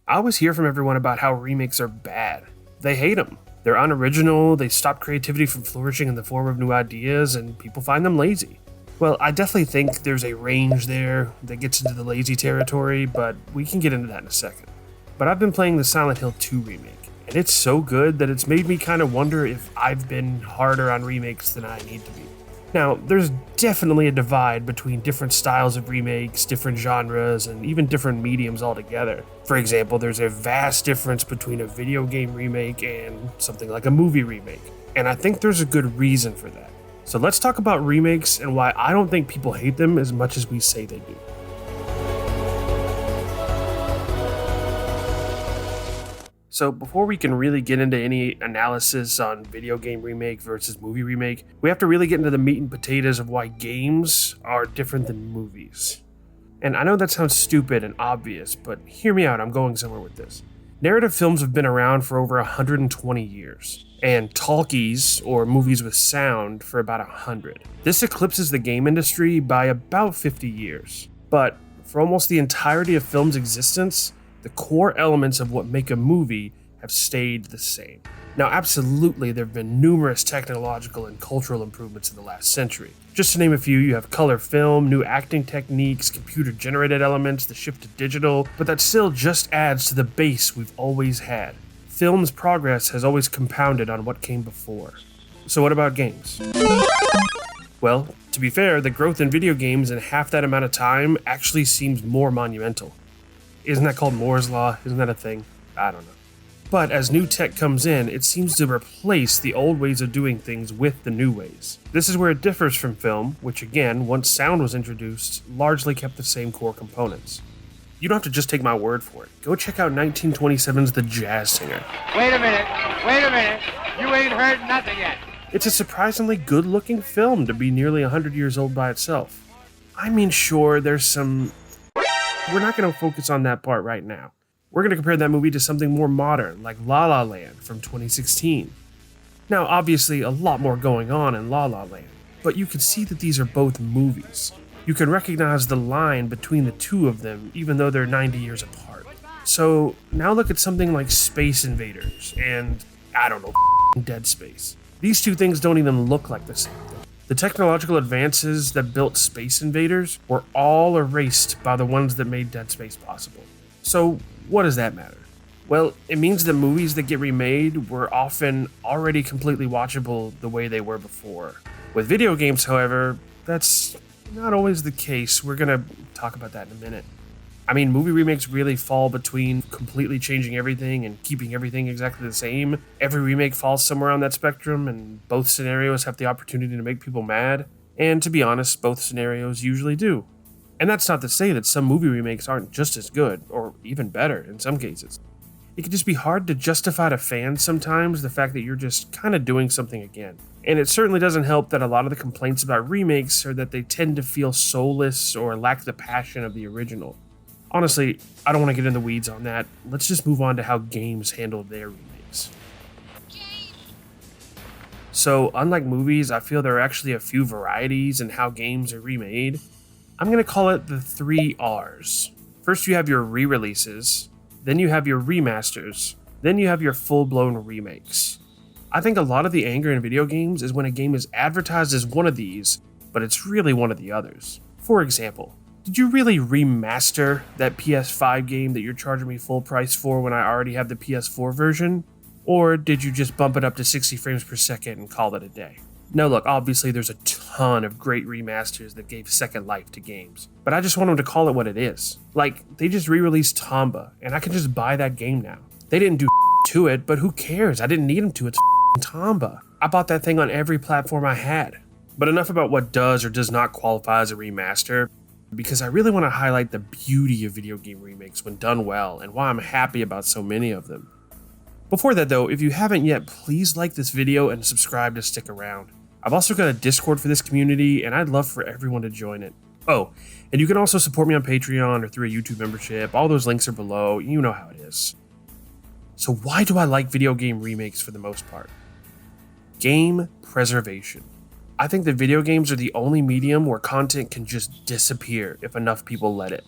I always hear from everyone about how remakes are bad. They hate them. They're unoriginal, they stop creativity from flourishing in the form of new ideas, and people find them lazy. Well, I definitely think there's a range there that gets into the lazy territory, but we can get into that in a second. But I've been playing the Silent Hill 2 remake, and it's so good that it's made me kind of wonder if I've been harder on remakes than I need to be. Now, there's definitely a divide between different styles of remakes, different genres, and even different mediums altogether. For example, there's a vast difference between a video game remake and something like a movie remake, and I think there's a good reason for that. So let's talk about remakes and why I don't think people hate them as much as we say they do. So before we can really get into any analysis on video game remake versus movie remake, we have to really get into the meat and potatoes of why games are different than movies. And I know that sounds stupid and obvious, but hear me out, I'm going somewhere with this. Narrative films have been around for over 120 years, and talkies, or movies with sound, for about 100. This eclipses the game industry by about 50 years. But for almost the entirety of film's existence, the core elements of what make a movie have stayed the same. Now, absolutely, there have been numerous technological and cultural improvements in the last century. Just to name a few, you have color film, new acting techniques, computer-generated elements, the shift to digital, but that still just adds to the base we've always had. Film's progress has always compounded on what came before. So what about games? Well, to be fair, the growth in video games in half that amount of time actually seems more monumental. Isn't that called Moore's Law? Isn't that a thing? I don't know. But as new tech comes in, it seems to replace the old ways of doing things with the new ways. This is where it differs from film, which again, once sound was introduced, largely kept the same core components. You don't have to just take my word for it. Go check out 1927's The Jazz Singer. Wait a minute, you ain't heard nothing yet. It's a surprisingly good-looking film to be nearly 100 years old by itself. I mean, sure, there's some... We're not going to focus on that part right now. We're going to compare that movie to something more modern, like La La Land from 2016. Now, obviously, a lot more going on in La La Land, but you can see that these are both movies. You can recognize the line between the two of them, even though they're 90 years apart. So, now look at something like Space Invaders and, I don't know, Dead Space. These two things don't even look like the same thing. The technological advances that built Space Invaders were all erased by the ones that made Dead Space possible. So, what does that matter? Well, it means that movies that get remade were often already completely watchable the way they were before. With video games, however, that's not always the case. We're gonna talk about that in a minute. I mean, movie remakes really fall between completely changing everything and keeping everything exactly the same. Every remake falls somewhere on that spectrum, and both scenarios have the opportunity to make people mad. And to be honest, both scenarios usually do. And that's not to say that some movie remakes aren't just as good, or even better in some cases. It can just be hard to justify to fans sometimes the fact that you're just kind of doing something again. And it certainly doesn't help that a lot of the complaints about remakes are that they tend to feel soulless or lack the passion of the original. Honestly, I don't want to get in the weeds on that. Let's just move on to how games handle their remakes. So, unlike movies, I feel there are actually a few varieties in how games are remade. I'm going to call it the 3 R's. First, you have your re-releases, then you have your remasters, then you have your full-blown remakes. I think a lot of the anger in video games is when a game is advertised as one of these, but it's really one of the others. For example, did you really remaster that PS5 game that you're charging me full price for when I already have the PS4 version? Or did you just bump it up to 60 frames per second and call it a day? Now look, obviously there's a ton of great remasters that gave second life to games, but I just want them to call it what it is. Like, they just re-released Tomba, and I can just buy that game now. They didn't do to it, but who cares? I didn't need them to, it's Tomba. I bought that thing on every platform I had. But enough about what does or does not qualify as a remaster, because I really want to highlight the beauty of video game remakes when done well, and why I'm happy about so many of them. Before that though, if you haven't yet, please like this video and subscribe to stick around. I've also got a Discord for this community, and I'd love for everyone to join it. Oh, and you can also support me on Patreon or through a YouTube membership. All those links are below, you know how it is. So why do I like video game remakes for the most part? Game preservation. I think that video games are the only medium where content can just disappear if enough people let it.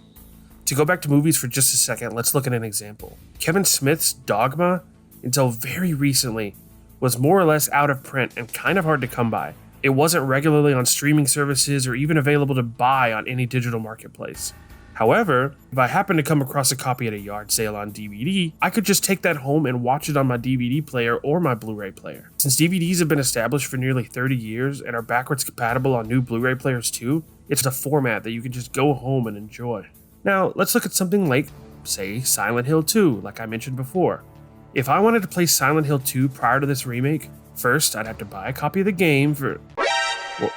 To go back to movies for just a second, let's look at an example. Kevin Smith's Dogma, until very recently, was more or less out of print and kind of hard to come by. It wasn't regularly on streaming services or even available to buy on any digital marketplace. However, if I happened to come across a copy at a yard sale on DVD, I could just take that home and watch it on my DVD player or my Blu-ray player. Since DVDs have been established for nearly 30 years and are backwards compatible on new Blu-ray players too, it's a format that you can just go home and enjoy. Now, let's look at something like, say, Silent Hill 2, like I mentioned before. If I wanted to play Silent Hill 2 prior to this remake, first I'd have to buy a copy of the game for, well,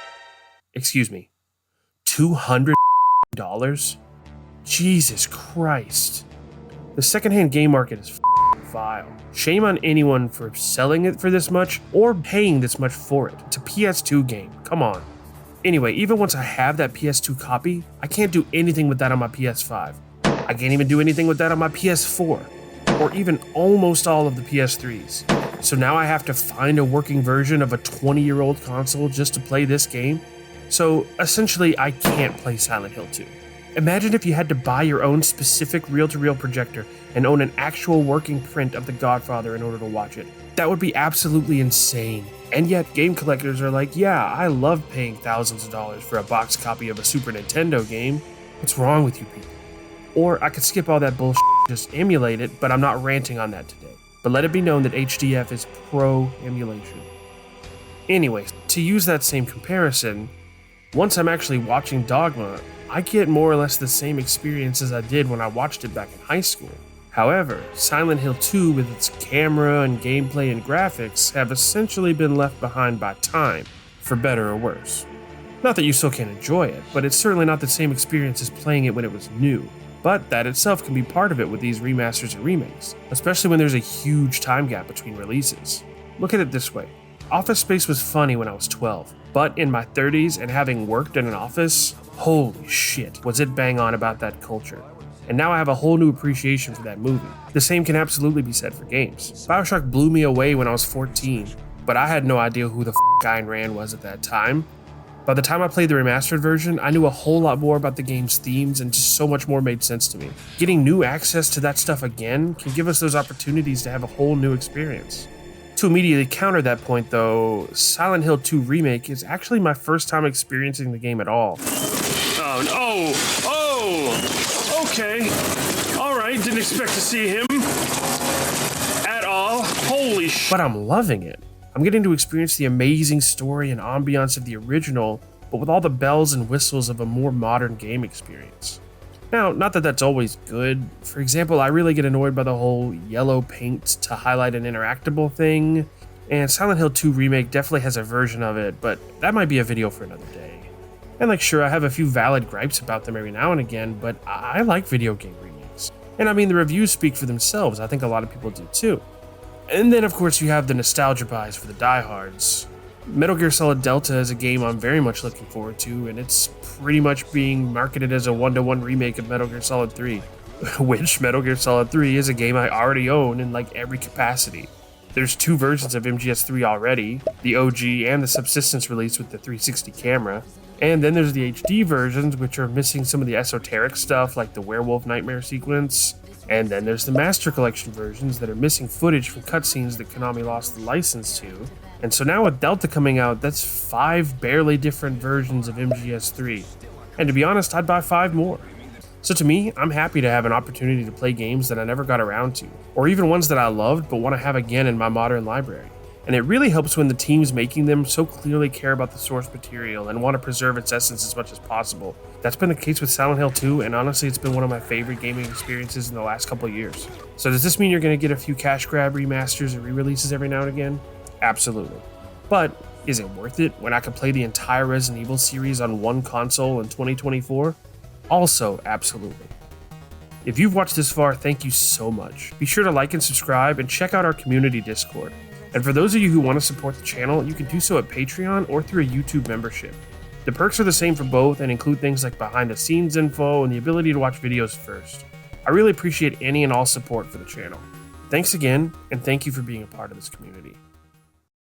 excuse me, $200? Jesus Christ. The secondhand game market is vile. Shame on anyone for selling it for this much or paying this much for it. It's a PS2 game, come on. Anyway, even once I have that PS2 copy, I can't do anything with that on my PS5. I can't even do anything with that on my PS4. Or even almost all of the PS3s. So now I have to find a working version of a 20-year-old console just to play this game. So essentially, I can't play Silent Hill 2. Imagine if you had to buy your own specific reel-to-reel projector and own an actual working print of The Godfather in order to watch it. That would be absolutely insane. And yet, game collectors are like, yeah, I love paying thousands of dollars for a box copy of a Super Nintendo game. What's wrong with you people? Or I could skip all that bullshit, just emulate it, but I'm not ranting on that today. But let it be known that HDF is pro-emulation. Anyway, to use that same comparison, once I'm actually watching Dogma, I get more or less the same experience as I did when I watched it back in high school. However, Silent Hill 2 with its camera and gameplay and graphics have essentially been left behind by time, for better or worse. Not that you still can't enjoy it, but it's certainly not the same experience as playing it when it was new. But that itself can be part of it with these remasters and remakes, especially when there's a huge time gap between releases. Look at it this way. Office Space was funny when I was 12, but in my 30s and having worked in an office, holy shit, was it bang on about that culture. And now I have a whole new appreciation for that movie. The same can absolutely be said for games. BioShock blew me away when I was 14, but I had no idea who the Ayn Rand was at that time. By the time I played the remastered version, I knew a whole lot more about the game's themes and just so much more made sense to me. Getting new access to that stuff again can give us those opportunities to have a whole new experience. To immediately counter that point though, Silent Hill 2 Remake is actually my first time experiencing the game at all. Okay. Alright, didn't expect to see him at all. Holy shit. But I'm loving it. I'm getting to experience the amazing story and ambiance of the original, but with all the bells and whistles of a more modern game experience. Now, not that that's always good. For example, I really get annoyed by the whole yellow paint to highlight an interactable thing, and Silent Hill 2 Remake definitely has a version of it, but that might be a video for another day. And like, sure, I have a few valid gripes about them every now and again, but I like video game remakes. And I mean, the reviews speak for themselves. I think a lot of people do too. And then, of course, you have the nostalgia buys for the diehards. Metal Gear Solid Delta is a game I'm very much looking forward to, and it's pretty much being marketed as a one-to-one remake of Metal Gear Solid 3, which Metal Gear Solid 3 is a game I already own in like every capacity. There's 2 versions of MGS3 already, the OG and the Subsistence release with the 360 camera, and then there's the HD versions, which are missing some of the esoteric stuff like the werewolf nightmare sequence. And then there's the Master Collection versions that are missing footage from cutscenes that Konami lost the license to. And so now with Delta coming out, that's 5 barely different versions of MGS3. And to be honest, I'd buy 5 more. So to me, I'm happy to have an opportunity to play games that I never got around to, or even ones that I loved but want to have again in my modern library. And it really helps when the teams making them so clearly care about the source material and want to preserve its essence as much as possible. That's been the case with Silent Hill 2, and honestly, it's been one of my favorite gaming experiences in the last couple of years. So does this mean you're going to get a few cash grab remasters or re-releases every now and again? Absolutely. But is it worth it when I can play the entire Resident Evil series on one console in 2024? Also, absolutely. If you've watched this far, thank you so much. Be sure to like and subscribe and check out our community Discord. And for those of you who want to support the channel, you can do so at Patreon or through a YouTube membership. The perks are the same for both and include things like behind the scenes info and the ability to watch videos first. I really appreciate any and all support for the channel. Thanks again, and thank you for being a part of this community.